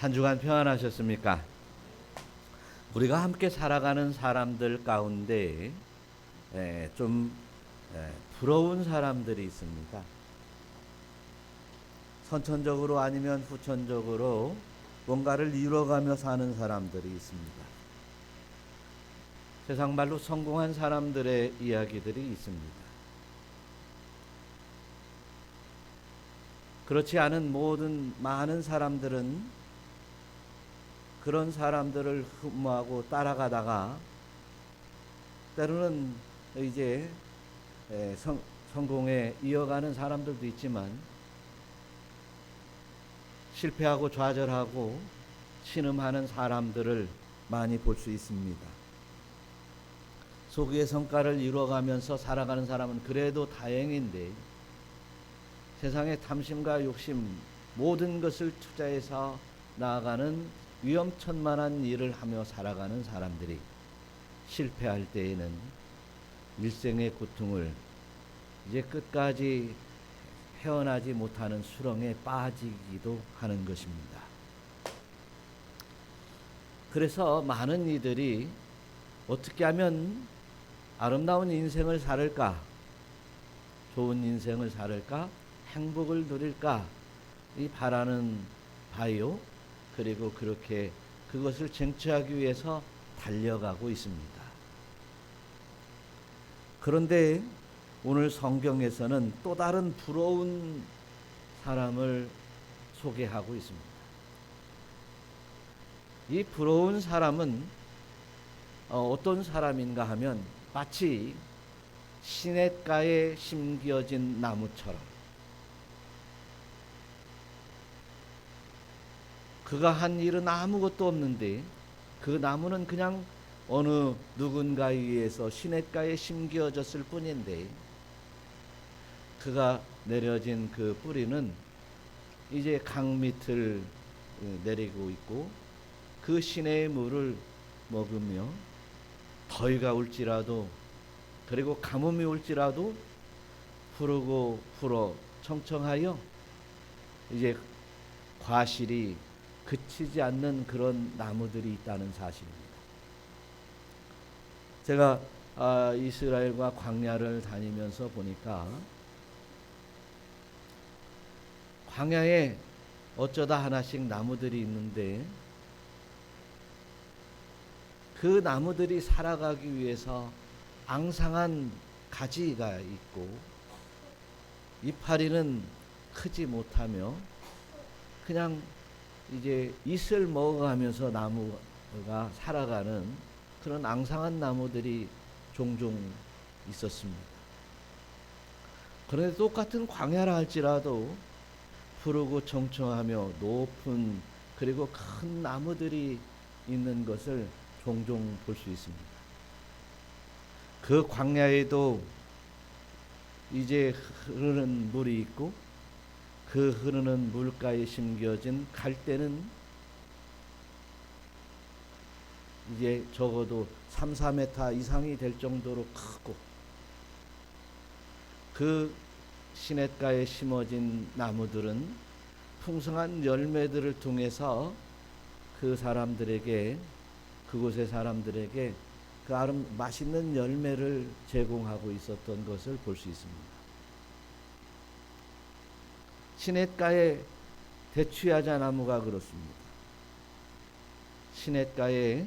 한 주간 평안하셨습니까? 우리가 함께 살아가는 사람들 가운데 좀 부러운 사람들이 있습니다. 선천적으로 아니면 후천적으로 뭔가를 이뤄가며 사는 사람들이 있습니다. 세상 말로 성공한 사람들의 이야기들이 있습니다. 그렇지 않은 많은 사람들은 그런 사람들을 흠모하고 따라가다가 때로는 이제 성공에 이어가는 사람들도 있지만 실패하고 좌절하고 신음하는 사람들을 많이 볼 수 있습니다. 소기의 성과를 이루어가면서 살아가는 사람은 그래도 다행인데 세상의 탐심과 욕심 모든 것을 투자해서 나아가는 위험천만한 일을 하며 살아가는 사람들이 실패할 때에는 일생의 고통을 이제 끝까지 헤어나지 못하는 수렁에 빠지기도 하는 것입니다. 그래서 많은 이들이 어떻게 하면 아름다운 인생을 살을까, 좋은 인생을 살을까, 행복을 누릴까 이 바라는 바요. 그리고 그렇게 그것을 쟁취하기 위해서 달려가고 있습니다. 그런데 오늘 성경에서는 또 다른 부러운 사람을 소개하고 있습니다. 이 부러운 사람은 어떤 사람인가 하면 마치 시냇가에 심겨진 나무처럼 그가 한 일은 아무것도 없는데 그 나무는 그냥 어느 누군가에 의해서 시냇가에 심겨졌을 뿐인데 그가 내려진 그 뿌리는 이제 강 밑을 내리고 있고 그 시내의 물을 먹으며 더위가 올지라도 그리고 가뭄이 올지라도 푸르고 풀어 청청하여 이제 과실이 그치지 않는 그런 나무들이 있다는 사실입니다. 제가 이스라엘과 광야를 다니면서 보니까 광야에 어쩌다 하나씩 나무들이 있는데 그 나무들이 살아가기 위해서 앙상한 가지가 있고 이파리는 크지 못하며 그냥 이제 잎을 먹어가면서 나무가 살아가는 그런 앙상한 나무들이 종종 있었습니다. 그런데 똑같은 광야라 할지라도 푸르고 청청하며 높은 그리고 큰 나무들이 있는 것을 종종 볼 수 있습니다. 그 광야에도 이제 흐르는 물이 있고 그 흐르는 물가에 심겨진 갈대는 이제 적어도 3-4m 이상이 될 정도로 크고 그 시냇가에 심어진 나무들은 풍성한 열매들을 통해서 그 사람들에게 그곳의 사람들에게 그 맛있는 열매를 제공하고 있었던 것을 볼 수 있습니다. 시냇가에 대추야자 나무가 그렇습니다. 시냇가에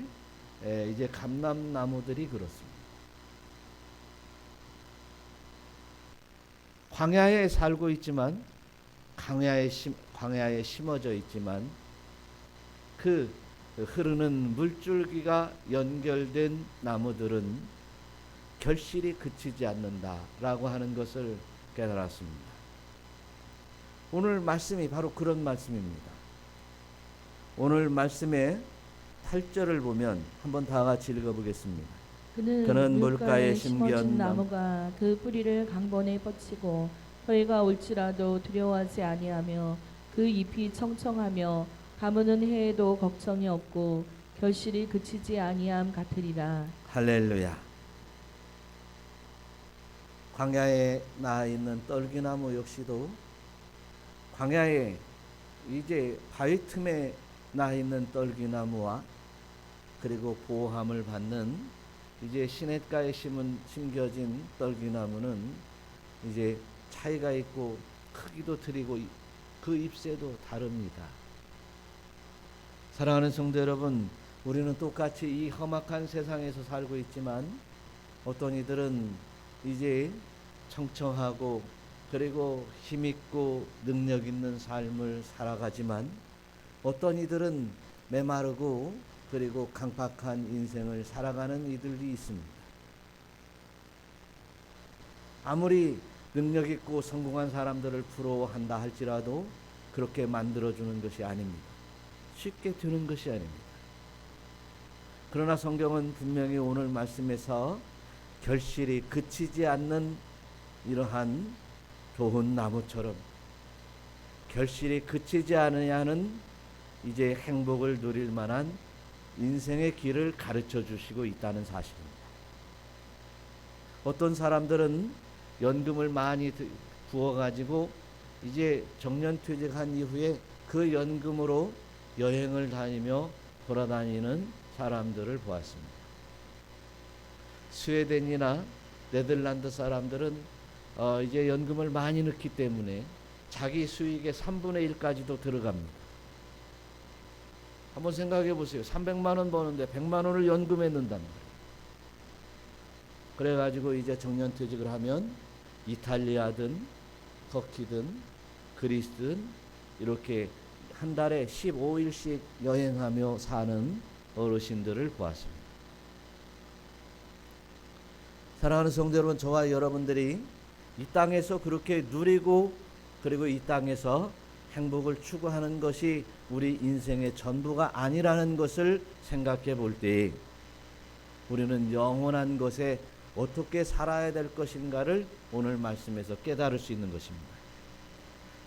이제 감람나무들이 그렇습니다. 광야에 살고 있지만 광야에 심어져 있지만 그 흐르는 물줄기가 연결된 나무들은 결실이 그치지 않는다라고 하는 것을 깨달았습니다. 오늘 말씀이 바로 그런 말씀입니다. 오늘 말씀의 8절을 보면 한번 다 같이 읽어보겠습니다. 그는 물가에 심어진 나무가 그 뿌리를 강번에 뻗치고 더위가 올지라도 두려워하지 아니하며 그 잎이 청청하며 가무는 해에도 걱정이 없고 결실이 그치지 아니함 같으리라. 할렐루야. 광야에 나 있는 떨기나무 역시도 광야에 이제 바위 틈에 나 있는 떨기나무와 그리고 보호함을 받는 이제 시냇가에 심겨진 떨기나무는 이제 차이가 있고 크기도 틀리고 그 잎새도 다릅니다. 사랑하는 성도 여러분, 우리는 똑같이 이 험악한 세상에서 살고 있지만 어떤 이들은 이제 청청하고 그리고 힘있고 능력 있는 삶을 살아가지만 어떤 이들은 메마르고 그리고 강팍한 인생을 살아가는 이들이 있습니다. 아무리 능력 있고 성공한 사람들을 부러워한다 할지라도 그렇게 만들어주는 것이 아닙니다. 쉽게 되는 것이 아닙니다. 그러나 성경은 분명히 오늘 말씀에서 결실이 그치지 않는 이러한 좋은 나무처럼 결실이 그치지 않으냐 하는 이제 행복을 누릴 만한 인생의 길을 가르쳐 주시고 있다는 사실입니다. 어떤 사람들은 연금을 많이 부어가지고 이제 정년퇴직한 이후에 그 연금으로 여행을 다니며 돌아다니는 사람들을 보았습니다. 스웨덴이나 네덜란드 사람들은 이제 연금을 많이 넣기 때문에 자기 수익의 3분의 1까지도 들어갑니다. 한번 생각해 보세요. 300만 원 버는데 100만 원을 연금에 넣는다는 거예요. 그래가지고 이제 정년퇴직을 하면 이탈리아든 터키든 그리스든 이렇게 한 달에 15일씩 여행하며 사는 어르신들을 보았습니다. 사랑하는 성도 여러분, 저와 여러분들이 이 땅에서 그렇게 누리고 그리고 이 땅에서 행복을 추구하는 것이 우리 인생의 전부가 아니라는 것을 생각해 볼 때 우리는 영원한 것에 어떻게 살아야 될 것인가를 오늘 말씀에서 깨달을 수 있는 것입니다.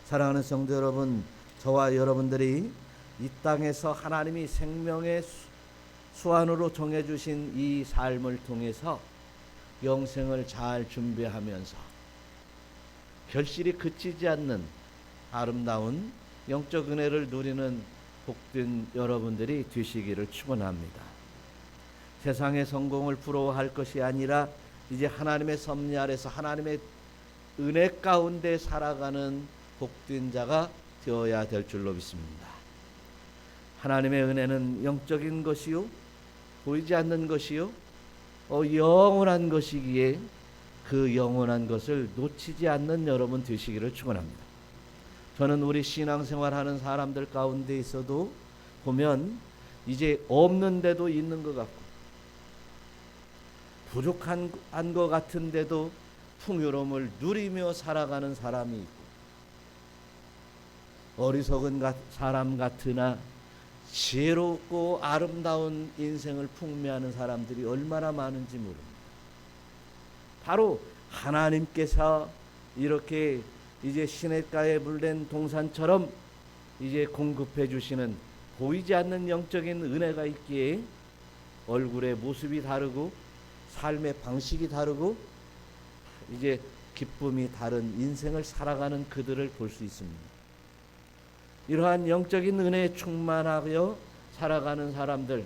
사랑하는 성도 여러분, 저와 여러분들이 이 땅에서 하나님이 생명의 수완으로 정해주신 이 삶을 통해서 영생을 잘 준비하면서 결실이 그치지 않는 아름다운 영적 은혜를 누리는 복된 여러분들이 되시기를 축원합니다. 세상의 성공을 부러워할 것이 아니라 이제 하나님의 섭리 아래서 하나님의 은혜 가운데 살아가는 복된 자가 되어야 될 줄로 믿습니다. 하나님의 은혜는 영적인 것이요 보이지 않는 것이요 영원한 것이기에 그 영원한 것을 놓치지 않는 여러분 되시기를 축원합니다. 저는 우리 신앙생활하는 사람들 가운데 있어도 보면 이제 없는데도 있는 것 같고 부족한 것 같은데도 풍요로움을 누리며 살아가는 사람이 있고 어리석은 사람 같으나 지혜롭고 아름다운 인생을 풍미하는 사람들이 얼마나 많은지 모릅니다. 바로 하나님께서 이렇게 이제 시냇가에 물된 동산처럼 이제 공급해 주시는 보이지 않는 영적인 은혜가 있기에 얼굴의 모습이 다르고 삶의 방식이 다르고 이제 기쁨이 다른 인생을 살아가는 그들을 볼 수 있습니다. 이러한 영적인 은혜에 충만하여 살아가는 사람들,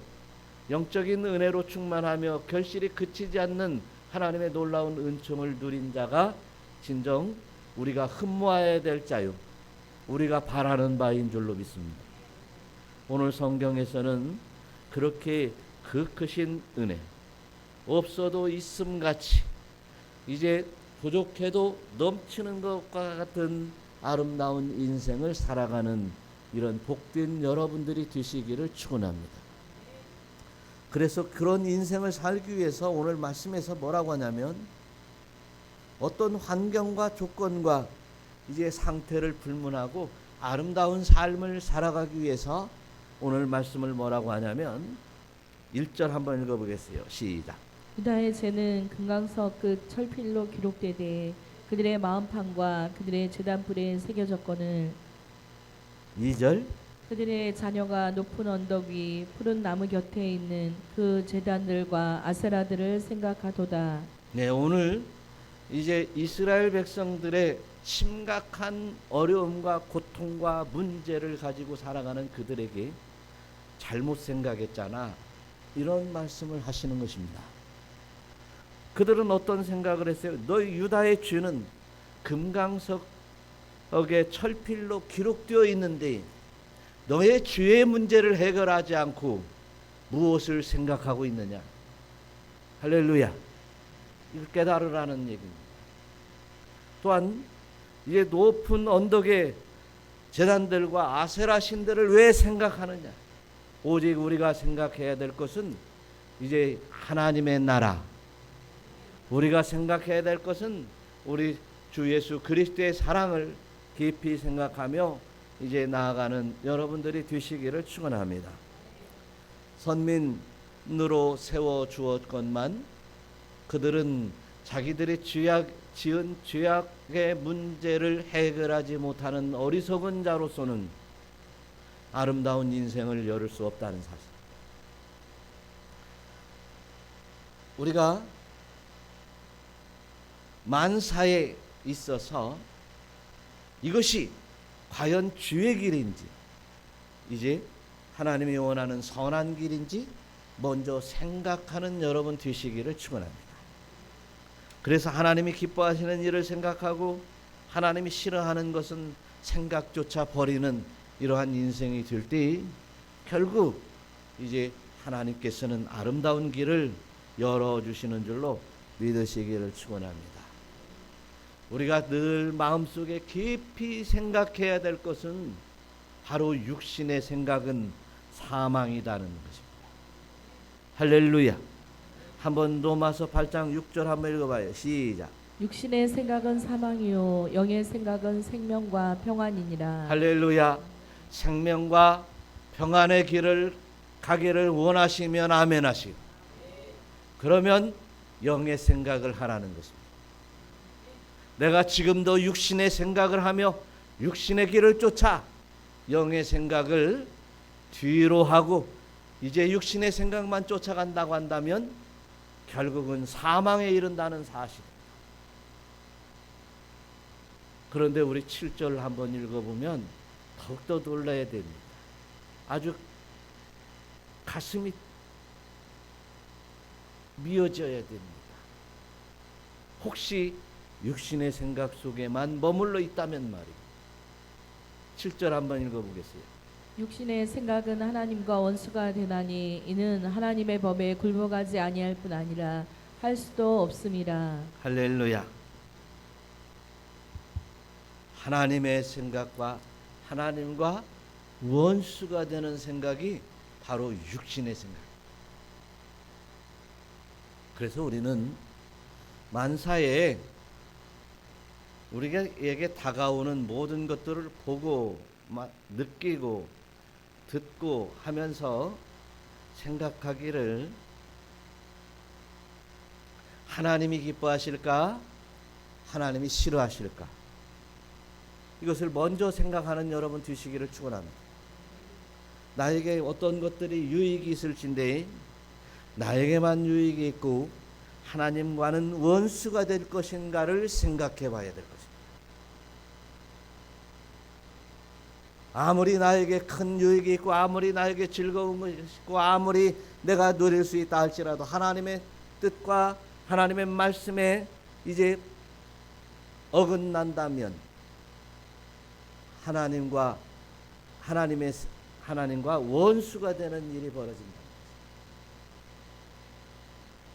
영적인 은혜로 충만하며 결실이 그치지 않는 하나님의 놀라운 은총을 누린 자가 진정 우리가 흠모해야 될 자요 우리가 바라는 바인 줄로 믿습니다. 오늘 성경에서는 그렇게 그 크신 은혜 없어도 있음같이 이제 부족해도 넘치는 것과 같은 아름다운 인생을 살아가는 이런 복된 여러분들이 되시기를 축원합니다. 그래서 그런 인생을 살기 위해서 오늘 말씀에서 뭐라고 하냐면 어떤 환경과 조건과 이제 상태를 불문하고 아름다운 삶을 살아가기 위해서 오늘 말씀을 뭐라고 하냐면 1절 한번 읽어보겠어요. 시작. 유다의 죄는 금강석 끝 철필로 기록되되 그들의 마음판과 그들의 제단불에 새겨졌거늘 2절. 그들의 자녀가 높은 언덕 위 푸른 나무 곁에 있는 그 제단들과 아세라들을 생각하도다. 네, 오늘 이제 이스라엘 백성들의 심각한 어려움과 고통과 문제를 가지고 살아가는 그들에게 잘못 생각했잖아. 이런 말씀을 하시는 것입니다. 그들은 어떤 생각을 했어요? 너희 유다의 죄는 금강석의 철필로 기록되어 있는데 너의 죄의 문제를 해결하지 않고 무엇을 생각하고 있느냐. 할렐루야. 이걸 깨달으라는 얘기입니다. 또한 이제 높은 언덕의 제단들과 아세라 신들을 왜 생각하느냐. 오직 우리가 생각해야 될 것은 이제 하나님의 나라, 우리가 생각해야 될 것은 우리 주 예수 그리스도의 사랑을 깊이 생각하며 이제 나아가는 여러분들이 되시기를 축원합니다. 선민으로 세워 주었건만 그들은 자기들이 지은 죄악의 문제를 해결하지 못하는 어리석은 자로서는 아름다운 인생을 열을 수 없다는 사실. 우리가 만사에 있어서 이것이 과연 주의 길인지, 이제 하나님이 원하는 선한 길인지 먼저 생각하는 여러분 되시기를 축원합니다. 그래서 하나님이 기뻐하시는 일을 생각하고 하나님이 싫어하는 것은 생각조차 버리는 이러한 인생이 될 때 결국 이제 하나님께서는 아름다운 길을 열어주시는 줄로 믿으시기를 축원합니다. 우리가 늘 마음속에 깊이 생각해야 될 것은 바로 육신의 생각은 사망이라는 것입니다. 할렐루야. 한번 로마서 8장 6절 한번 읽어봐요. 시작. 육신의 생각은 사망이요 영의 생각은 생명과 평안이니라. 할렐루야. 생명과 평안의 길을 가기를 원하시면 아멘 하시고, 그러면 영의 생각을 하라는 것입니다. 내가 지금도 육신의 생각을 하며 육신의 길을 쫓아 영의 생각을 뒤로 하고 이제 육신의 생각만 쫓아간다고 한다면 결국은 사망에 이른다는 사실입니다. 그런데 우리 7절 한번 읽어보면 더욱더 놀라야 됩니다. 아주 가슴이 미어져야 됩니다. 혹시 육신의 생각 속에만 머물러 있다면 말이에요. 7절 한번 읽어보겠어요. 육신의 생각은 하나님과 원수가 되나니 이는 하나님의 법에 굴복하지 아니할 뿐 아니라 할 수도 없음이라. 할렐루야. 하나님의 생각과 하나님과 원수가 되는 생각이 바로 육신의 생각. 그래서 우리는 만사에 우리에게 다가오는 모든 것들을 보고 느끼고 듣고 하면서 생각하기를 하나님이 기뻐하실까? 하나님이 싫어하실까? 이것을 먼저 생각하는 여러분 되시기를 축원합니다. 나에게 어떤 것들이 유익이 있을진데 나에게만 유익이 있고 하나님과는 원수가 될 것인가를 생각해 봐야 될 것입니다. 아무리 나에게 큰 유익이 있고 아무리 나에게 즐거운 것이 있고 아무리 내가 누릴 수 있다 할지라도 하나님의 뜻과 하나님의 말씀에 이제 어긋난다면 하나님과 원수가 되는 일이 벌어진다.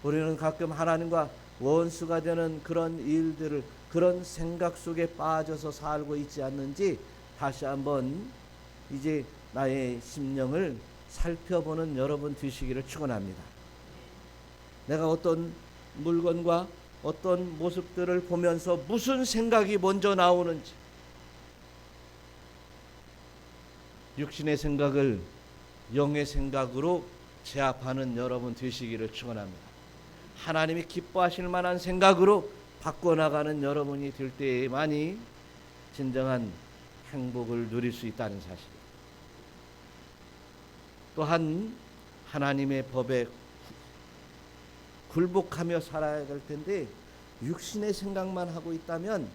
우리는 가끔 하나님과 원수가 되는 그런 일들을, 그런 생각 속에 빠져서 살고 있지 않는지 다시 한번 이제 나의 심령을 살펴보는 여러분 되시기를 축원합니다. 내가 어떤 물건과 어떤 모습들을 보면서 무슨 생각이 먼저 나오는지, 육신의 생각을 영의 생각으로 제압하는 여러분 되시기를 축원합니다. 하나님이 기뻐하실 만한 생각으로 바꿔나가는 여러분이 될 때에만이 진정한 행복을 누릴 수 있다는 사실. 또한 하나님의 법에 굴복하며 살아야 될 텐데 육신의 생각만 하고 있다면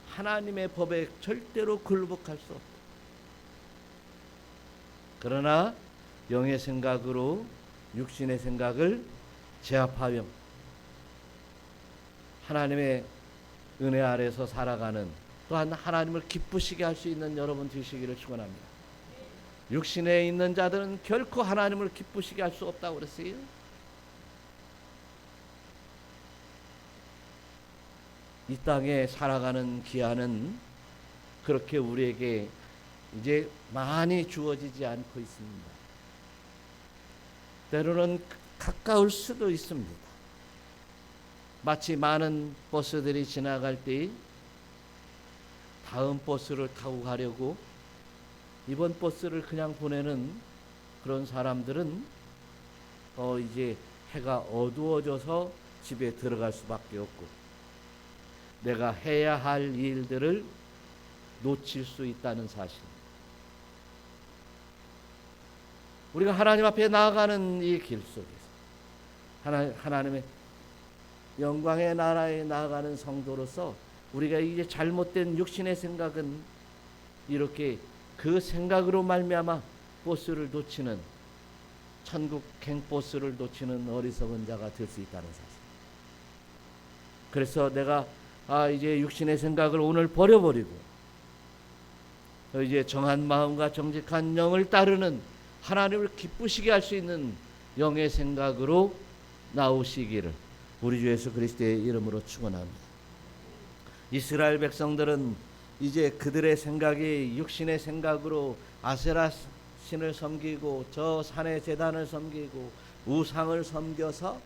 하나님의 법에 절대로 굴복할 수 없다. 그러나 영의 생각으로 육신의 생각을 제압하며 하나님의 은혜 아래서 살아가는, 또한 하나님을 기쁘시게 할 수 있는 여러분 되시기를 축원합니다. 육신에 있는 자들은 결코 하나님을 기쁘시게 할 수 없다고 그랬어요. 이 땅에 살아가는 기한은 그렇게 우리에게 이제 많이 주어지지 않고 있습니다. 때로는 가까울 수도 있습니다. 마치 많은 버스들이 지나갈 때 다음 버스를 타고 가려고 이번 버스를 그냥 보내는 그런 사람들은 이제 해가 어두워져서 집에 들어갈 수밖에 없고, 내가 해야 할 일들을 놓칠 수 있다는 사실. 우리가 하나님 앞에 나아가는 이 길 속에서 하나님의 영광의 나라에 나아가는 성도로서 우리가 이제 잘못된 육신의 생각은 이렇게 그 생각으로 말미암아 버스를 놓치는, 천국행 버스를 놓치는 어리석은 자가 될 수 있다는 사실. 그래서 내가 이제 육신의 생각을 오늘 버려버리고 이제 정한 마음과 정직한 영을 따르는, 하나님을 기쁘시게 할 수 있는 영의 생각으로 나오시기를 우리 주 예수 그리스도의 이름으로 축원합니다. 이스라엘 백성들은 이제 그들의 생각이 육신의 생각으로 아세라 신을 섬기고 저 산의 제단을 섬기고 우상을 섬겨서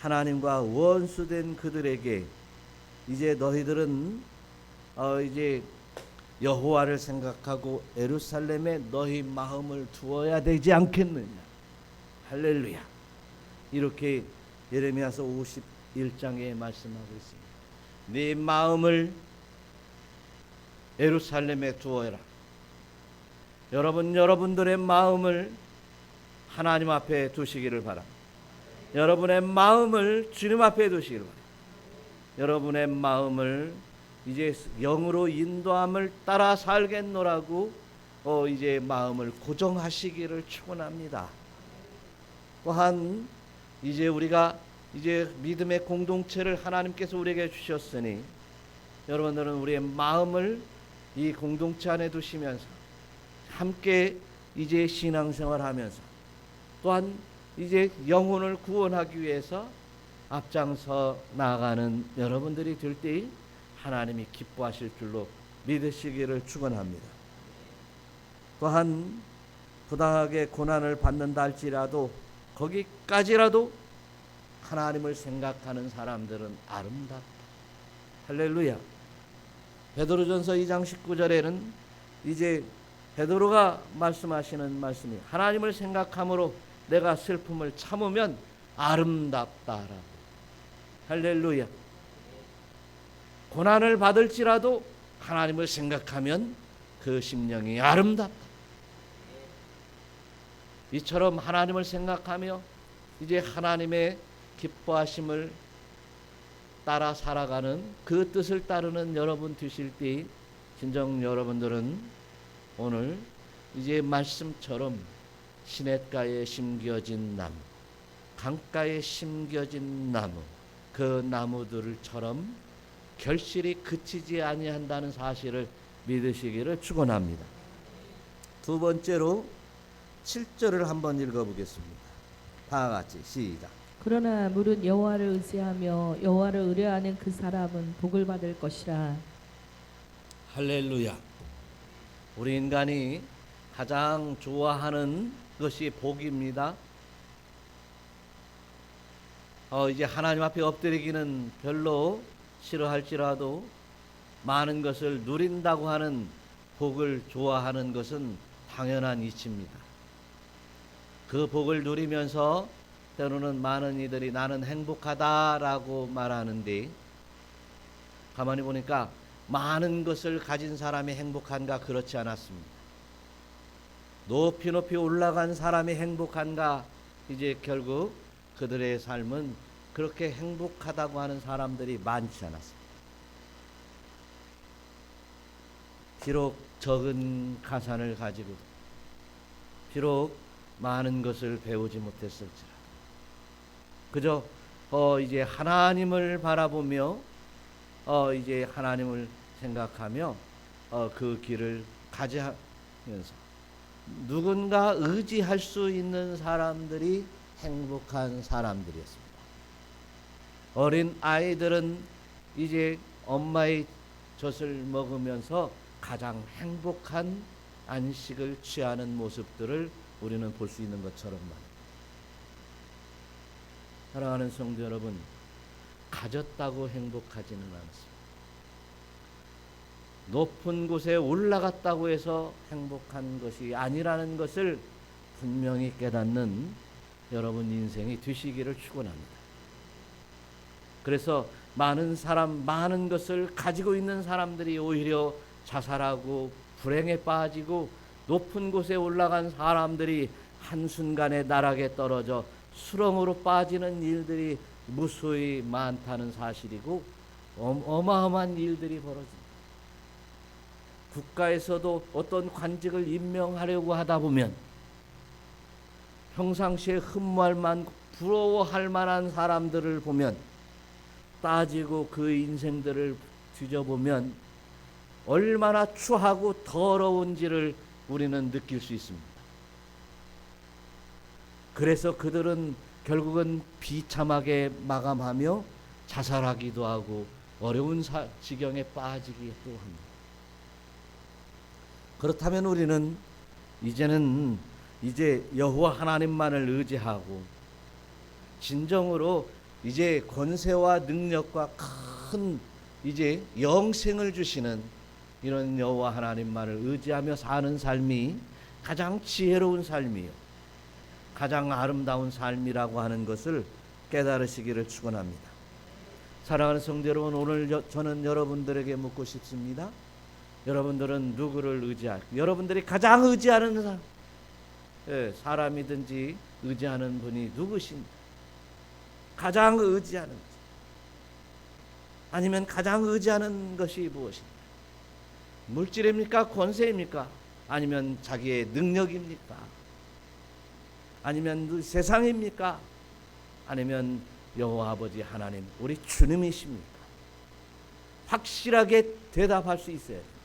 하나님과 원수된 그들에게 이제 너희들은 이제 여호와를 생각하고 예루살렘에 너희 마음을 두어야 되지 않겠느냐. 할렐루야. 이렇게 예레미야서 51장에 말씀하고 있습니다. 네 마음을 예루살렘에 두어라. 여러분들의 마음을 하나님 앞에 두시기를 바랍니다. 여러분의 마음을 주님 앞에 두시기를 바랍니다. 여러분의 마음을 이제 영으로 인도함을 따라 살겠노라고 이제 마음을 고정하시기를 축원합니다. 또한 이제 우리가 이제 믿음의 공동체를 하나님께서 우리에게 주셨으니 여러분들은 우리의 마음을 이 공동체 안에 두시면서 함께 이제 신앙생활하면서 또한 이제 영혼을 구원하기 위해서 앞장서 나아가는 여러분들이 될 때 하나님이 기뻐하실 줄로 믿으시기를 축원합니다. 또한 부당하게 고난을 받는다 할지라도 거기까지라도 하나님을 생각하는 사람들은 아름답다. 할렐루야. 베드로전서 2장 19절에는 이제 베드로가 말씀하시는 말씀이 하나님을 생각함으로 내가 슬픔을 참으면 아름답다라고. 할렐루야. 고난을 받을지라도 하나님을 생각하면 그 심령이 아름답다. 이처럼 하나님을 생각하며 이제 하나님의 기뻐하심을 따라 살아가는, 그 뜻을 따르는 여러분 되실 때 진정 여러분들은 오늘 이제 말씀처럼 시냇가에 심겨진 나무, 강가에 심겨진 나무, 그 나무들처럼 결실이 그치지 아니한다는 사실을 믿으시기를 축원합니다. 두 번째로 7절을 한번 읽어보겠습니다. 다 같이 시작. 그러나 무릇 여호와를 의지하며 여호와를 의뢰하는 그 사람은 복을 받을 것이라. 할렐루야. 우리 인간이 가장 좋아하는 것이 복입니다. 이제 하나님 앞에 엎드리기는 별로 싫어할지라도 많은 것을 누린다고 하는 복을 좋아하는 것은 당연한 이치입니다. 그 복을 누리면서 때로는 많은 이들이 나는 행복하다라고 말하는데 가만히 보니까 많은 것을 가진 사람이 행복한가? 그렇지 않았습니다. 높이 높이 올라간 사람이 행복한가? 이제 결국 그들의 삶은 그렇게 행복하다고 하는 사람들이 많지 않았습니다. 비록 적은 가산을 가지고, 비록 많은 것을 배우지 못했을지라도 그저 이제 하나님을 바라보며 이제 하나님을 생각하며 그 길을 가져가면서 누군가 의지할 수 있는 사람들이 행복한 사람들이었습니다. 어린 아이들은 이제 엄마의 젖을 먹으면서 가장 행복한 안식을 취하는 모습들을 우리는 볼 수 있는 것처럼 말입니다. 사랑하는 성도 여러분, 가졌다고 행복하지는 않습니다. 높은 곳에 올라갔다고 해서 행복한 것이 아니라는 것을 분명히 깨닫는 여러분 인생이 되시기를 축원합니다. 그래서 많은 것을 가지고 있는 사람들이 오히려 자살하고 불행에 빠지고 높은 곳에 올라간 사람들이 한순간에 나락에 떨어져 수렁으로 빠지는 일들이 무수히 많다는 사실이고 어마어마한 일들이 벌어집니다. 국가에서도 어떤 관직을 임명하려고 하다 보면 평상시에 흠모할 만 부러워할 만한 사람들을 보면 따지고 그 인생들을 뒤져보면 얼마나 추하고 더러운지를 우리는 느낄 수 있습니다. 그래서 그들은 결국은 비참하게 마감하며 자살하기도 하고 어려운 지경에 빠지기도 합니다. 그렇다면 우리는 이제 여호와 하나님만을 의지하고 진정으로 이제 권세와 능력과 큰 이제 영생을 주시는 이런 여호와 하나님만을 의지하며 사는 삶이 가장 지혜로운 삶이요, 가장 아름다운 삶이라고 하는 것을 깨달으시기를 축원합니다. 사랑하는 성도 여러분, 오늘 저는 여러분들에게 묻고 싶습니다. 여러분들은 누구를 의지할까요? 여러분들이 가장 의지하는 사람이든지 의지하는 분이 누구신가? 가장 의지하는 것, 아니면 가장 의지하는 것이 무엇입니까? 물질입니까? 권세입니까? 아니면 자기의 능력입니까? 아니면 세상입니까? 아니면 여호와 아버지 하나님 우리 주님이십니까? 확실하게 대답할 수 있어야 됩니다.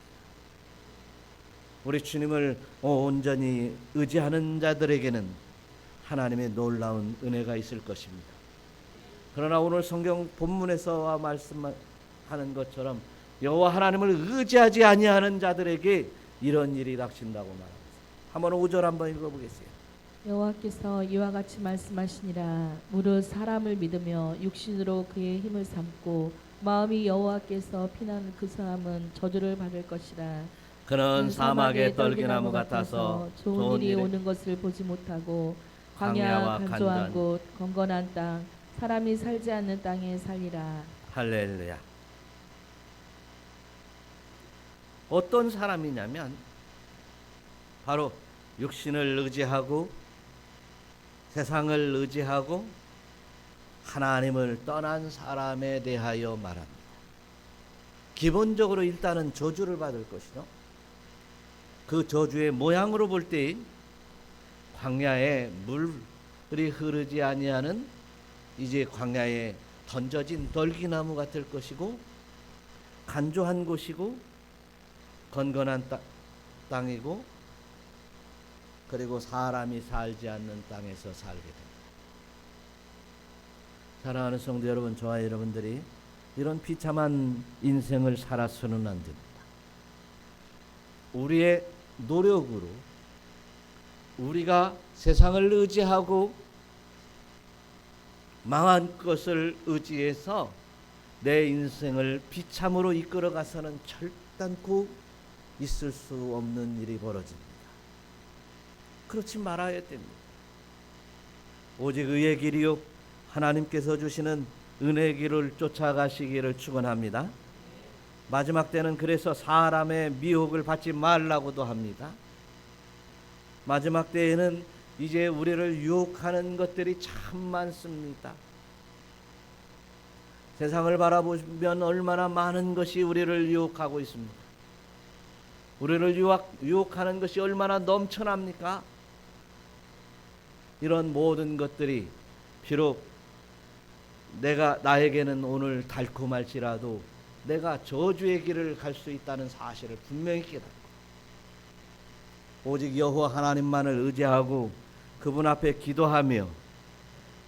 우리 주님을 온전히 의지하는 자들에게는 하나님의 놀라운 은혜가 있을 것입니다. 그러나 오늘 성경 본문에서 말씀하는 것처럼 여호와 하나님을 의지하지 아니하는 자들에게 이런 일이 닥친다고 말합니다. 한번 5절 한번 읽어보겠어요. 여호와께서 이와 같이 말씀하시니라. 무릇 사람을 믿으며 육신으로 그의 힘을 삼고 마음이 여호와께서 피난 그 사람은 저주를 받을 것이라. 그는 사막의 떨기나무 같아서 좋은 일이 오는 것을 보지 못하고 광야 간조한 곳 건건한 땅 사람이 살지 않는 땅에 살리라. 할렐루야. 어떤 사람이냐면 바로 육신을 의지하고 세상을 의지하고 하나님을 떠난 사람에 대하여 말합니다. 기본적으로 일단은 저주를 받을 것이죠. 그 저주의 모양으로 볼 때 광야에 물이 흐르지 아니하는 이제 광야에 던져진 덜기나무 같을 것이고 간조한 곳이고 건건한 땅이고 그리고 사람이 살지 않는 땅에서 살게 됩니다. 사랑하는 성도 여러분, 저와 여러분들이 이런 비참한 인생을 살아서는 안 됩니다. 우리의 노력으로 우리가 세상을 의지하고 망한 것을 의지해서 내 인생을 비참으로 이끌어가서는 결단코 있을 수 없는 일이 벌어집니다. 그렇지 말아야 됩니다. 오직 의의 길이요 하나님께서 주시는 은혜의 길을 쫓아가시기를 축원합니다. 마지막 때는 그래서 사람의 미혹을 받지 말라고도 합니다. 마지막 때에는 이제 우리를 유혹하는 것들이 참 많습니다. 세상을 바라보면 얼마나 많은 것이 우리를 유혹하고 있습니다. 우리를 유혹하는 것이 얼마나 넘쳐납니까? 이런 모든 것들이 비록 나에게는 오늘 달콤할지라도 내가 저주의 길을 갈 수 있다는 사실을 분명히 깨닫고 오직 여호와 하나님만을 의지하고 그분 앞에 기도하며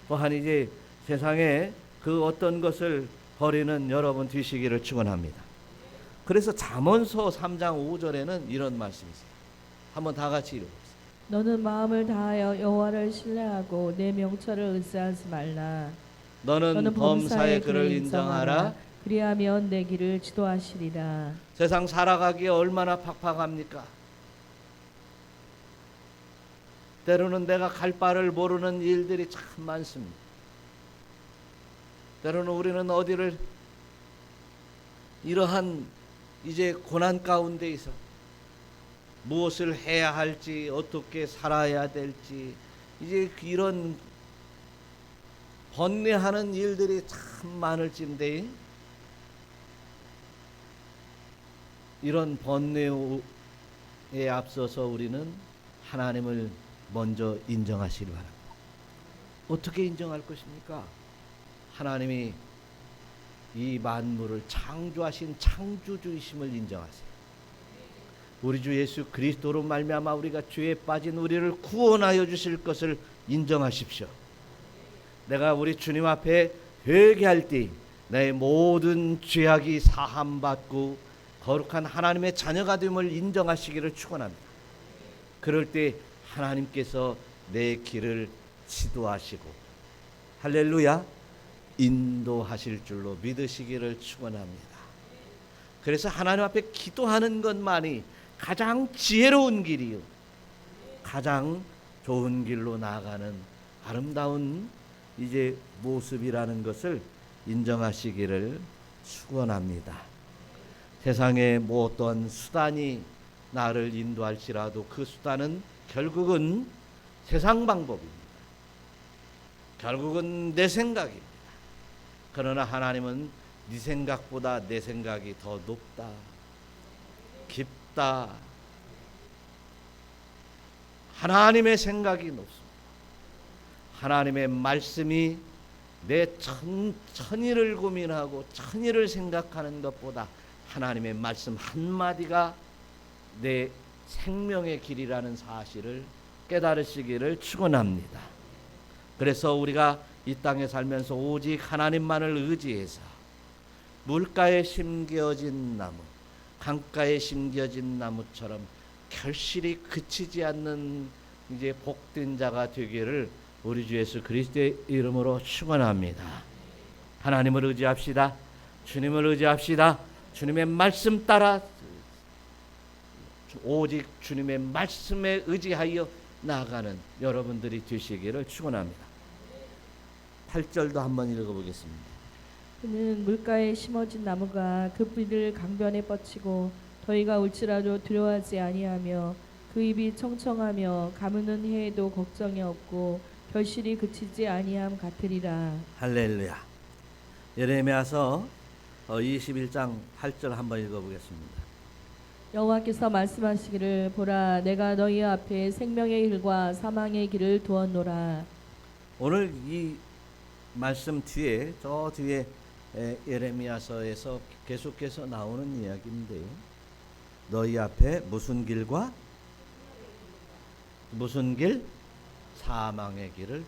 또한 이제 세상에 그 어떤 것을 버리는 여러분 되시기를 축원합니다. 그래서 잠언서 3장 5절에는 이런 말씀이 있어요. 한번 다 같이 읽어보세요. 너는 마음을 다하여 여호와를 신뢰하고 내 명철을 의지하지 말라. 너는 범사의 그를 인정하라. 그리하면 내 길을 지도하시리라. 세상 살아가기에 얼마나 팍팍합니까? 때로는 내가 갈 바를 모르는 일들이 참 많습니다. 때로는 우리는 어디를 이러한 이제 고난 가운데 있어 무엇을 해야 할지 어떻게 살아야 될지 이제 이런 번뇌하는 일들이 참 많을진데 이런 번뇌에 앞서서 우리는 하나님을 먼저 인정하시기 바랍니다. 어떻게 인정할 것입니까? 하나님이 이 만물을 창조하신 창조주이심을 인정하세요. 우리 주 예수 그리스도로 말미암아 우리가 죄에 빠진 우리를 구원하여 주실 것을 인정하십시오. 내가 우리 주님 앞에 회개할 때 내 모든 죄악이 사함받고 거룩한 하나님의 자녀가 됨을 인정하시기를 축원합니다. 그럴 때 하나님께서 내 길을 지도하시고 할렐루야 인도하실 줄로 믿으시기를 축원합니다. 그래서 하나님 앞에 기도하는 것만이 가장 지혜로운 길이요 가장 좋은 길로 나아가는 아름다운 이제 모습이라는 것을 인정하시기를 축원합니다. 세상에 뭐 어떤 수단이 나를 인도할지라도 그 수단은 결국은 세상 방법입니다. 결국은 내 생각입니다. 그러나 하나님은 네 생각보다 내 생각이 더 높다, 깊다. 하나님의 생각이 높습니다. 하나님의 말씀이 내 천일을 고민하고 천일을 생각하는 것보다 하나님의 말씀 한마디가 내 생명의 길이라는 사실을 깨달으시기를 축원합니다. 그래서 우리가 이 땅에 살면서 오직 하나님만을 의지해서 물가에 심겨진 나무, 강가에 심겨진 나무처럼 결실이 그치지 않는 이제 복된 자가 되기를 우리 주 예수 그리스도의 이름으로 축원합니다. 하나님을 의지합시다. 주님을 의지합시다. 주님의 말씀 따라 오직 주님의 말씀에 의지하여 나아가는 여러분들이 되시기를 축원합니다. 8절도 한번 읽어보겠습니다. 그는 물가에 심어진 나무가 그 뿌리를 강변에 뻗치고 더위가 올지라도 두려워하지 아니하며 그 입이 청청하며 가무는 해에도 걱정이 없고 결실이 그치지 아니함 같으리라. 할렐루야. 예레미야서 21장 8절 한번 읽어보겠습니다. 여호와께서 말씀하시기를 보라 내가 너희 앞에 생명의 길과 사망의 길을 두었노라. 오늘 이 말씀 뒤에 저 뒤에 예레미야서에서 계속해서 나오는 이야기인데요. 너희 앞에 무슨 길과 무슨 길? 사망의 길을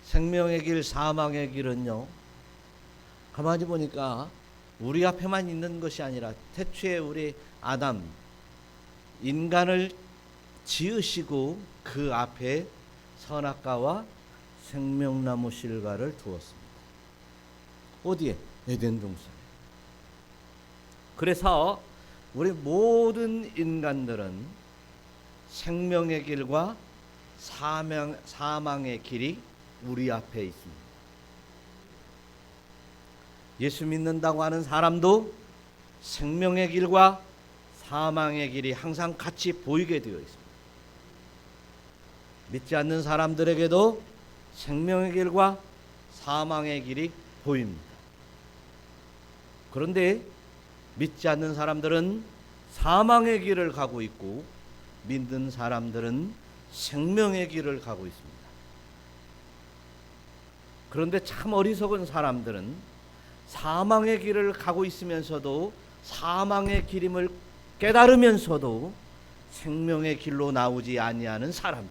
생명의 길, 사망의 길은요. 가만히 보니까 우리 앞에만 있는 것이 아니라 태초에 우리 아담 인간을 지으시고 그 앞에 선악과와 생명나무 실과를 두었습니다. 어디에? 에덴 동산에. 그래서 우리 모든 인간들은 생명의 길과 사망의 길이 우리 앞에 있습니다. 예수 믿는다고 하는 사람도 생명의 길과 사망의 길이 항상 같이 보이게 되어 있습니다. 믿지 않는 사람들에게도 생명의 길과 사망의 길이 보입니다. 그런데 믿지 않는 사람들은 사망의 길을 가고 있고 믿는 사람들은 생명의 길을 가고 있습니다. 그런데 참 어리석은 사람들은 사망의 길을 가고 있으면서도 사망의 길임을 깨달으면서도 생명의 길로 나오지 아니하는 사람들.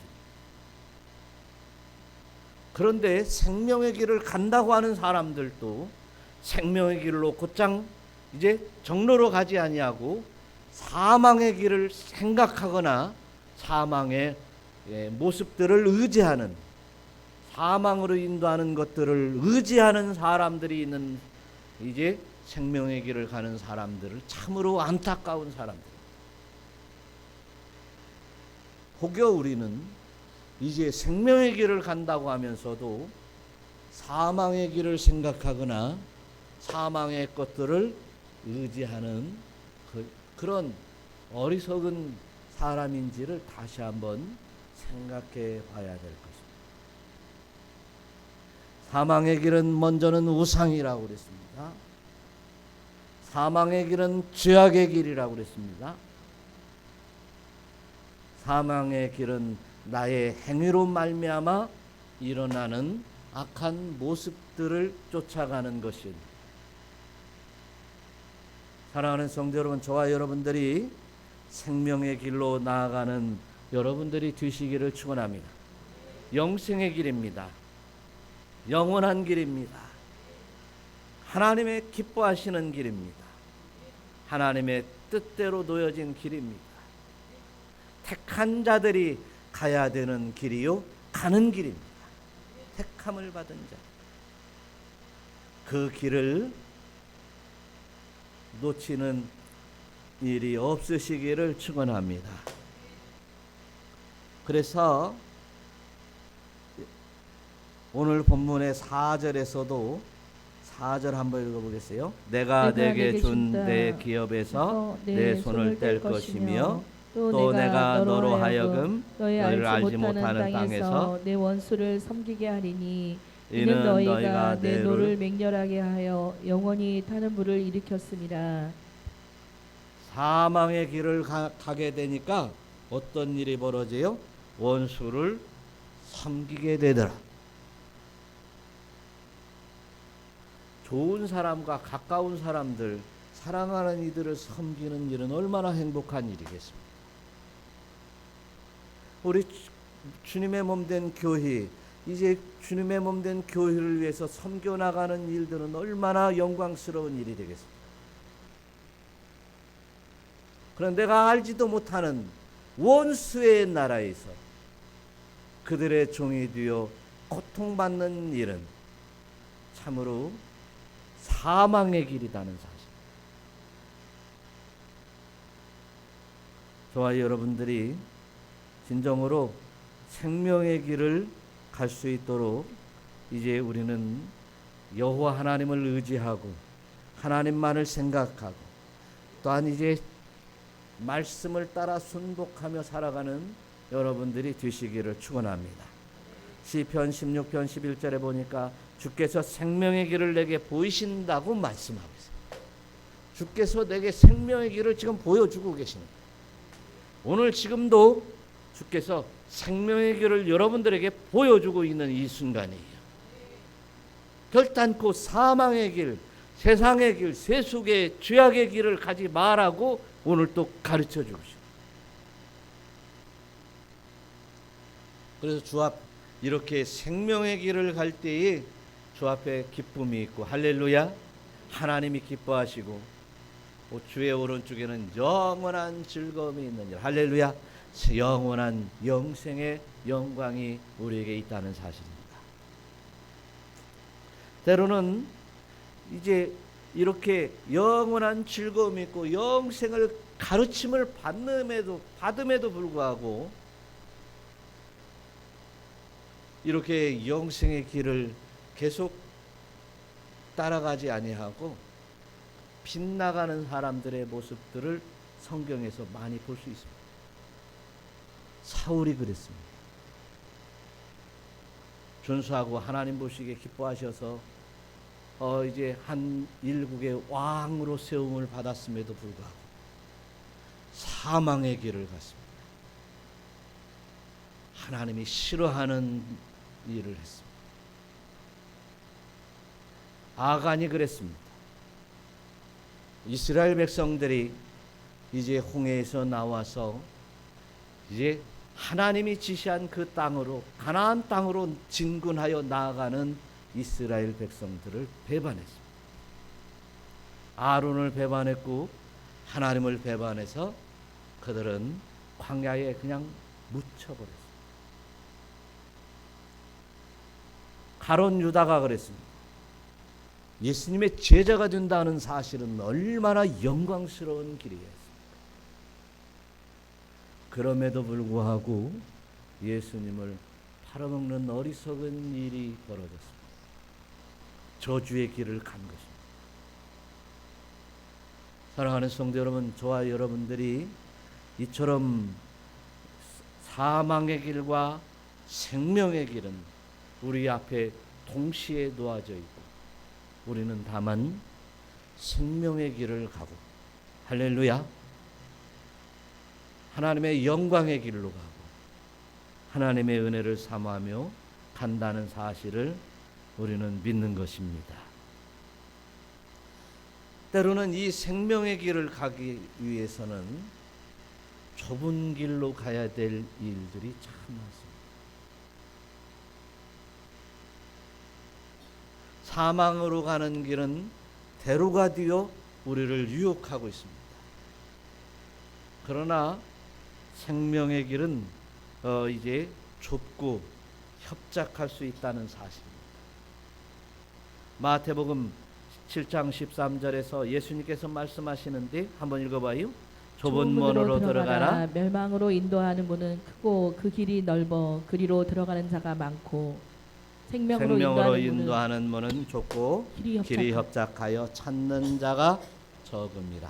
그런데 생명의 길을 간다고 하는 사람들도 생명의 길로 곧장 이제 정로로 가지 아니하고 사망의 길을 생각하거나 사망의 모습들을 의지하는, 사망으로 인도하는 것들을 의지하는 사람들이 있는, 이제 생명의 길을 가는 사람들을 참으로 안타까운 사람들. 혹여 우리는 이제 생명의 길을 간다고 하면서도 사망의 길을 생각하거나 사망의 것들을 의지하는 그런 어리석은 사람인지를 다시 한번 생각해 봐야 될 것입니다. 사망의 길은 먼저는 우상이라고 그랬습니다. 사망의 길은 죄악의 길이라고 그랬습니다. 사망의 길은 나의 행위로 말미암아 일어나는 악한 모습들을 쫓아가는 것입니다. 사랑하는 성도 여러분, 저와 여러분들이 생명의 길로 나아가는 여러분들이 되시기를 축원합니다. 영생의 길입니다. 영원한 길입니다. 하나님의 기뻐하시는 길입니다. 하나님의 뜻대로 놓여진 길입니다. 택한 자들이 가야 되는 길이요, 가는 길입니다. 택함을 받은 자, 그 길을 놓치는 일이 없으시기를 축원합니다. 그래서 오늘 본문의 4절에서도 4절 한번 읽어보겠어요. 내가 내게 준 내 기업에서 내 손을 뗄 것이며 또 내가 너로 하여금 너희를 알지 못하는 땅에서 내 원수를 섬기게 하리니 이는 너희가 내 노를 맹렬하게 하여 영원히 타는 불을 일으켰습니다. 사망의 길을 가게 되니까 어떤 일이 벌어져요? 원수를 섬기게 되더라. 좋은 사람과 가까운 사람들, 사랑하는 이들을 섬기는 일은 얼마나 행복한 일이겠습니까? 우리 주님의 몸된 교회, 이제 주님의 몸된 교회를 위해서 섬겨나가는 일들은 얼마나 영광스러운 일이 되겠습니까? 그런데 내가 알지도 못하는 원수의 나라에서 그들의 종이 되어 고통받는 일은 참으로 사망의 길이라는 사실. 저와 여러분들이 진정으로 생명의 길을 갈 수 있도록 이제 우리는 여호와 하나님을 의지하고 하나님만을 생각하고 또한 이제 말씀을 따라 순복하며 살아가는 여러분들이 되시기를 축원합니다. 시편 16편 11절에 보니까 주께서 생명의 길을 내게 보이신다고 말씀하고 있습니다. 주께서 내게 생명의 길을 지금 보여주고 계십니다. 오늘 지금도 주께서 생명의 길을 여러분들에게 보여주고 있는 이 순간이에요. 결단코 사망의 길, 세상의 길, 세속의 죄악의 길을 가지 말라고 오늘 또 가르쳐 주고 싶어요. 그래서 주 앞 이렇게 생명의 길을 갈 때에 주 앞에 기쁨이 있고 할렐루야, 하나님이 기뻐하시고 주의 오른쪽에는 영원한 즐거움이 있는 일, 할렐루야, 영원한 영생의 영광이 우리에게 있다는 사실입니다. 때로는 이제 이렇게 영원한 즐거움이 있고 영생을 가르침을 받음에도 불구하고 이렇게 영생의 길을 계속 따라가지 아니하고 빗나가는 사람들의 모습들을 성경에서 많이 볼 수 있습니다. 사울이 그랬습니다. 준수하고 하나님 보시기에 기뻐하셔서 이제 한 일국의 왕으로 세움을 받았음에도 불구하고 사망의 길을 갔습니다. 하나님이 싫어하는 일을 했습니다. 아간이 그랬습니다. 이스라엘 백성들이 이제 홍해에서 나와서 이제 하나님이 지시한 그 땅으로, 가나안 땅으로 진군하여 나아가는 이스라엘 백성들을 배반했습니다. 아론을 배반했고 하나님을 배반해서 그들은 광야에 그냥 묻혀버렸습니다. 가론 유다가 그랬습니다. 예수님의 제자가 된다는 사실은 얼마나 영광스러운 길이었습니까? 그럼에도 불구하고 예수님을 팔아먹는 어리석은 일이 벌어졌습니다. 저주의 길을 간 것입니다. 사랑하는 성도 여러분, 저와 여러분들이 이처럼 사망의 길과 생명의 길은 우리 앞에 동시에 놓아져 있고 우리는 다만 생명의 길을 가고, 할렐루야, 하나님의 영광의 길로 가고 하나님의 은혜를 사모하며 간다는 사실을 우리는 믿는 것입니다. 때로는 이 생명의 길을 가기 위해서는 좁은 길로 가야 될 일들이 참 많습니다. 사망으로 가는 길은 대로가 되어 우리를 유혹하고 있습니다. 그러나 생명의 길은 이제 좁고 협착할 수 있다는 사실입니다. 마태복음 7장 13절에서 예수님께서 말씀하시는데 한번 읽어봐요. 좁은 문으로 들어가라. 멸망으로 인도하는 문은 크고 그 길이 넓어 그리로 들어가는 자가 많고 생명으로 인도하는 문은 좁고 길이 협착하여 찾는 자가 적음이라.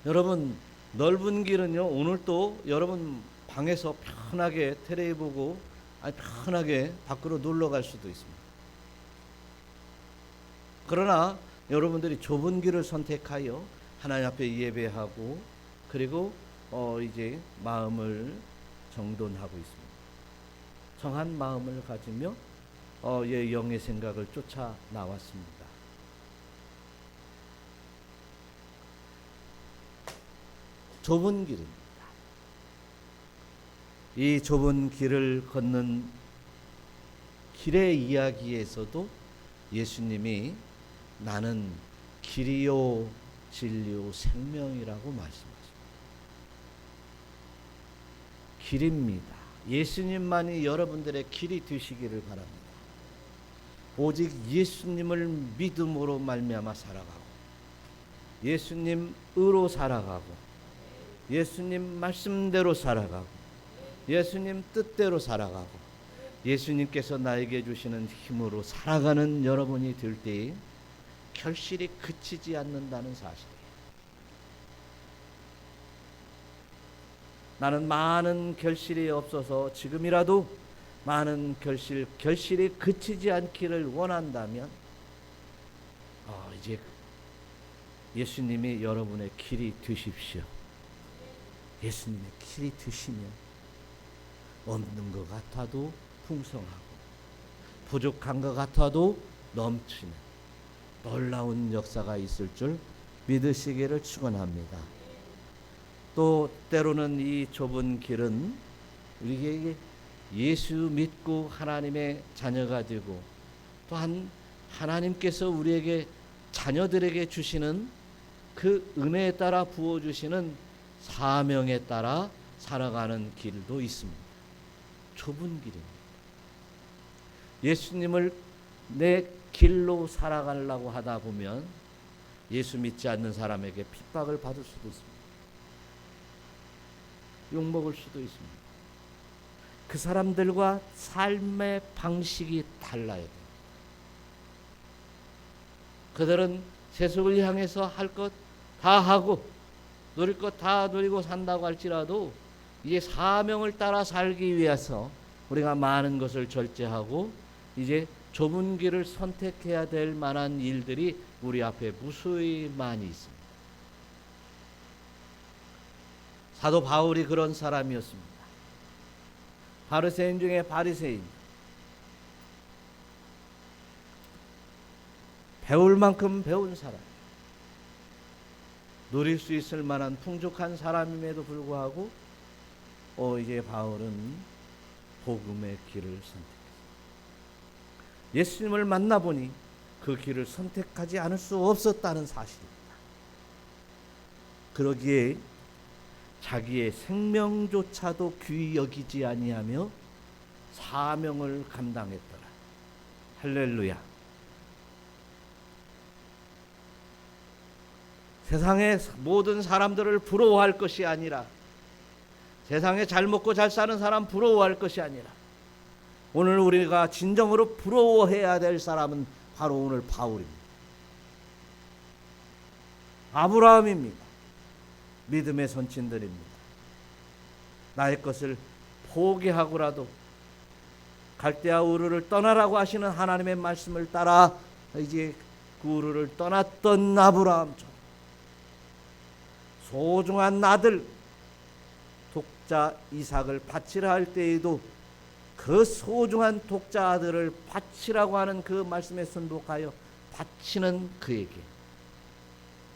여러분, 넓은 길은요, 오늘도 여러분 방에서 편하게 텔레비 보고 편하게 밖으로 놀러 갈 수도 있습니다. 그러나 여러분들이 좁은 길을 선택하여 하나님 앞에 예배하고 그리고 이제 마음을 정돈하고 있습니다. 정한 마음을 가지며 영의 생각을 쫓아 나왔습니다. 좁은 길입니다. 이 좁은 길을 걷는 길의 이야기에서도 예수님이 나는 길이요 진리요 생명이라고 말씀하십니다. 길입니다. 예수님만이 여러분들의 길이 되시기를 바랍니다. 오직 예수님을 믿음으로 말미암아 살아가고 예수님으로 살아가고 예수님 말씀대로 살아가고 예수님 뜻대로 살아가고 예수님께서 나에게 주시는 힘으로 살아가는 여러분이 될 때에 결실이 그치지 않는다는 사실이에요. 나는 많은 결실이 없어서 지금이라도 많은 결실이 그치지 않기를 원한다면 이제 예수님이 여러분의 길이 되십시오. 예수님의 길이 되시면 없는 것 같아도 풍성하고 부족한 것 같아도 넘치는 놀라운 역사가 있을 줄 믿으시기를 축원합니다. 또 때로는 이 좁은 길은 우리에게 예수 믿고 하나님의 자녀가 되고 또한 하나님께서 우리에게 자녀들에게 주시는 그 은혜에 따라 부어주시는 사명에 따라 살아가는 길도 있습니다. 좁은 길입니다. 예수님을 내 길로 살아가려고 하다 보면 예수 믿지 않는 사람에게 핍박을 받을 수도 있습니다. 욕먹을 수도 있습니다. 그 사람들과 삶의 방식이 달라야 돼요. 그들은 세속을 향해서 할 것 다 하고 누릴 것 다 누리고 산다고 할지라도 이제 사명을 따라 살기 위해서 우리가 많은 것을 절제하고 이제 좁은 길을 선택해야 될 만한 일들이 우리 앞에 무수히 많이 있습니다. 사도 바울이 그런 사람이었습니다. 바리새인 중에 바리새인. 배울 만큼 배운 사람. 누릴 수 있을 만한 풍족한 사람임에도 불구하고 이제 바울은 복음의 길을 선택했습니다. 예수님을 만나보니 그 길을 선택하지 않을 수 없었다는 사실입니다. 그러기에 자기의 생명조차도 귀히 여기지 아니하며 사명을 감당했더라. 할렐루야. 세상의 모든 사람들을 부러워할 것이 아니라, 세상에 잘 먹고 잘 사는 사람 부러워할 것이 아니라, 오늘 우리가 진정으로 부러워해야 될 사람은 바로 오늘 바울입니다. 아브라함입니다. 믿음의 선친들입니다. 나의 것을 포기하고라도 갈대아 우르를 떠나라고 하시는 하나님의 말씀을 따라 이제 그 우르를 떠났던 아브라함처럼 소중한 아들 독자 이삭을 바치라 할 때에도 그 소중한 독자 아들을 바치라고 하는 그 말씀에 순복하여 바치는 그에게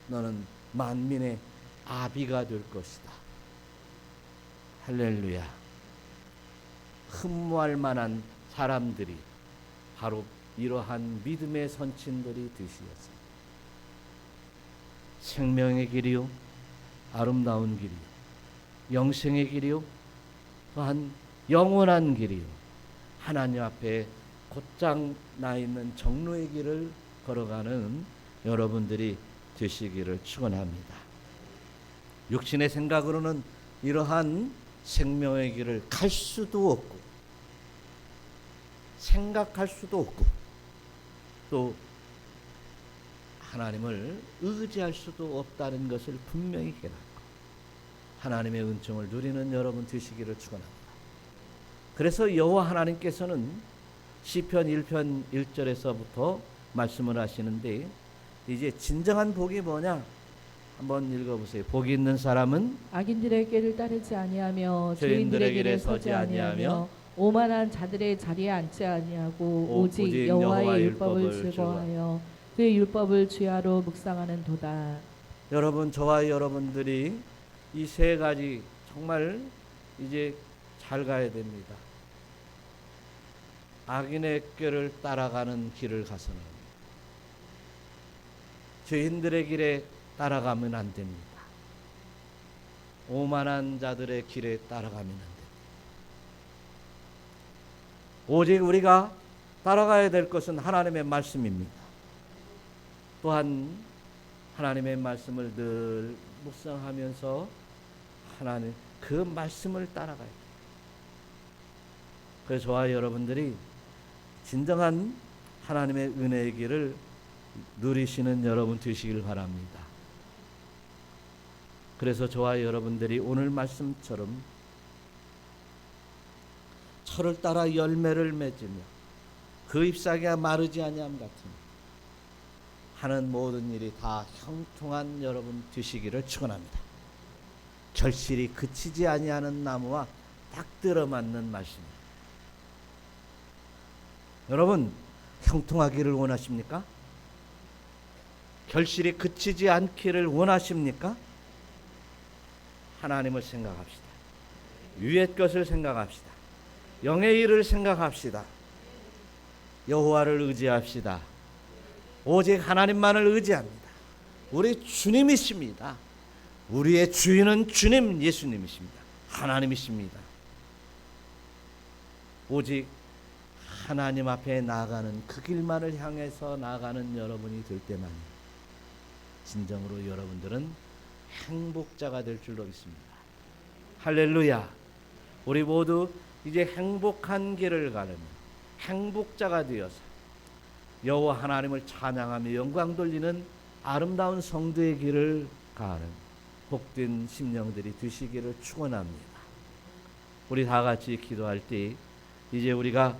너는 만민의 아비가 될 것이다. 할렐루야. 흠모할 만한 사람들이 바로 이러한 믿음의 선친들이 되시었습니다. 생명의 길이요, 아름다운 길이요, 영생의 길이요, 또한 영원한 길이요, 하나님 앞에 곧장 나 있는 정로의 길을 걸어가는 여러분들이 되시기를 축원합니다. 육신의 생각으로는 이러한 생명의 길을 갈 수도 없고 생각할 수도 없고 또 하나님을 의지할 수도 없다는 것을 분명히 깨닫고 하나님의 은총을 누리는 여러분 되시기를 축원합니다. 그래서 여호와 하나님께서는 시편 1편 1절에서부터 말씀을 하시는데, 이제 진정한 복이 뭐냐? 한번 읽어보세요. 복이 있는 사람은 악인들의 길을 따르지 아니하며 죄인들의 길에 서지 아니하며 오만한 자들의 자리에 앉지 아니하고 오직 여호와의 율법을 즐거워하여 그의 율법을 주야로 묵상하는 도다. 여러분, 저와 여러분들이 이 세 가지 정말 이제 잘 가야 됩니다. 악인의 길을 따라가는 길을 가서는 죄인들의 길에 따라가면 안 됩니다. 오만한 자들의 길에 따라가면 안 됩니다. 오직 우리가 따라가야 될 것은 하나님의 말씀입니다. 또한 하나님의 말씀을 늘 묵상하면서 하나님 그 말씀을 따라가야 돼요. 그래서 저와 여러분들이 진정한 하나님의 은혜의 길을 누리시는 여러분 되시길 바랍니다. 그래서 저와 여러분들이 오늘 말씀처럼 철을 따라 열매를 맺으며 그 잎사귀가 마르지 아니함 같은 하는 모든 일이 다 형통한 여러분 되시기를 축원합니다. 결실이 그치지 아니하는 나무와 딱 들어맞는 말씀입니다. 여러분, 형통하기를 원하십니까? 결실이 그치지 않기를 원하십니까? 하나님을 생각합시다. 위의 것을 생각합시다. 영의 일을 생각합시다. 여호와를 의지합시다. 오직 하나님만을 의지합니다. 우리 주님이십니다. 우리의 주인은 주님 예수님이십니다. 하나님이십니다. 오직 하나님 앞에 나아가는 그 길만을 향해서 나아가는 여러분이 될 때만 진정으로 여러분들은 행복자가 될 줄로 믿습니다. 할렐루야. 우리 모두 이제 행복한 길을 가려면 행복자가 되어서 여호와 하나님을 찬양하며 영광 돌리는 아름다운 성도의 길을 가는 복된 심령들이 되시기를 축원합니다. 우리 다 같이 기도할 때 이제 우리가